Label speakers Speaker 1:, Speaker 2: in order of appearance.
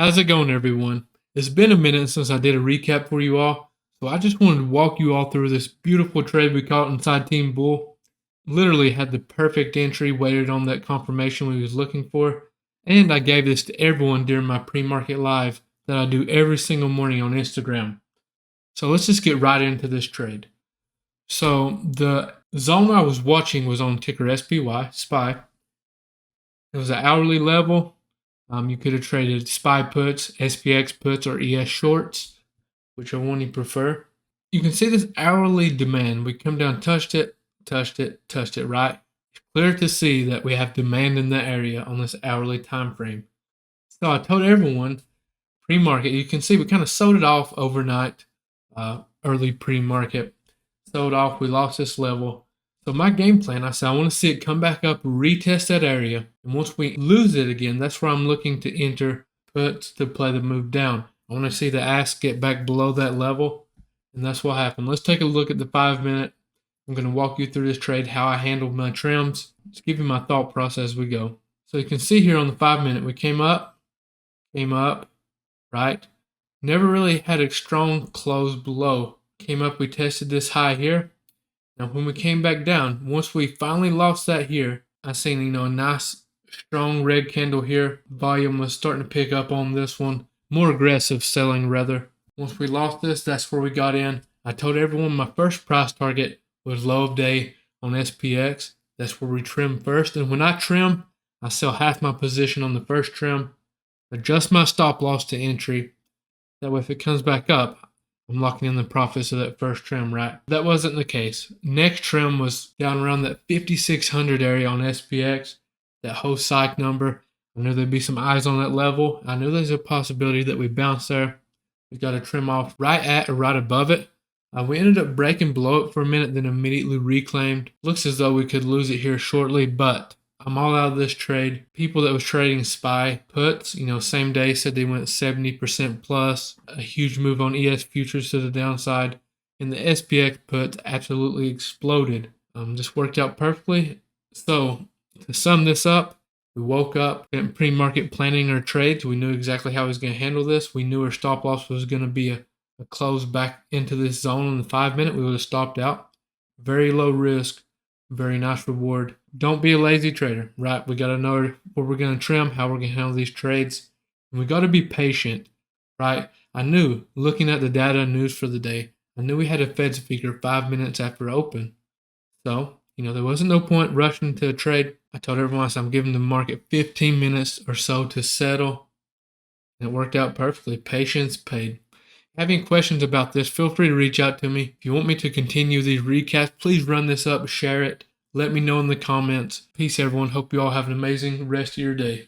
Speaker 1: How's it going, everyone? It's been a minute since I did a recap for you all, so I just wanted to walk you all through this beautiful trade we caught inside Team Bull. Literally had the perfect entry, waited on that confirmation we was looking for, and I gave this to everyone during my pre-market live that I do every single morning on Instagram. So let's just get right into this trade. So the zone I was watching was on ticker SPY. It was an hourly level. You could have traded SPY puts, SPX puts, or ES shorts, whichever one you prefer. You can see this hourly demand. We come down, touched it, right? It's clear to see that we have demand in the area on this hourly time frame. So I told everyone, pre-market, you can see we kind of sold it off overnight, early pre-market. Sold off, we lost this level. So my game plan, I said, I want to see it come back up, retest that area. And once we lose it again, that's where I'm looking to enter puts to play the move down. I want to see the ask get back below that level. And that's what happened. Let's take a look at the 5 minute. I'm going to walk you through this trade, how I handled my trims. Just give you my thought process as we go. So you can see here on the 5 minute, we came up, right? Never really had a strong close below. Came up, we tested this high here. Now, when we came back down, once we finally lost that here, I seen, a nice strong red candle here. Volume was starting to pick up on this one. More aggressive selling, rather. Once we lost this, that's where we got in. I told everyone my first price target was low of day on SPX. That's where we trim first. And when I trim, I sell half my position on the first trim. Adjust my stop loss to entry. That way, if it comes back up, I'm locking in the profits of that first trim, right? That wasn't the case. Next trim was down around that 5,600 area on SPX, that whole psych number. I knew there'd be some eyes on that level. I knew there's a possibility that we bounce there. We got to trim off right at or right above it. We ended up breaking below it for a minute, then immediately reclaimed. Looks as though we could lose it here shortly, but I'm all out of this trade. People that was trading SPY puts, same day said they went 70% plus. A huge move on ES futures to the downside. And the SPX puts absolutely exploded. Just worked out perfectly. So to sum this up, we woke up in pre-market planning our trades. We knew exactly how we was going to handle this. We knew our stop loss was going to be a close back into this zone in the 5 minute. We would have stopped out. Very low risk. Very nice reward. Don't be a lazy trader, right? We got to know what we're going to trim, how we're going to handle these trades. And we got to be patient, right? I knew, looking at the data and news for the day, I knew we had a Fed speaker 5 minutes after open. So, there wasn't no point rushing to a trade. I told everyone I'm giving the market 15 minutes or so to settle. And it worked out perfectly. Patience paid. Having questions about this, feel free to reach out to me. If you want me to continue these recaps, please run this up, share it. Let me know in the comments. Peace, everyone. Hope you all have an amazing rest of your day.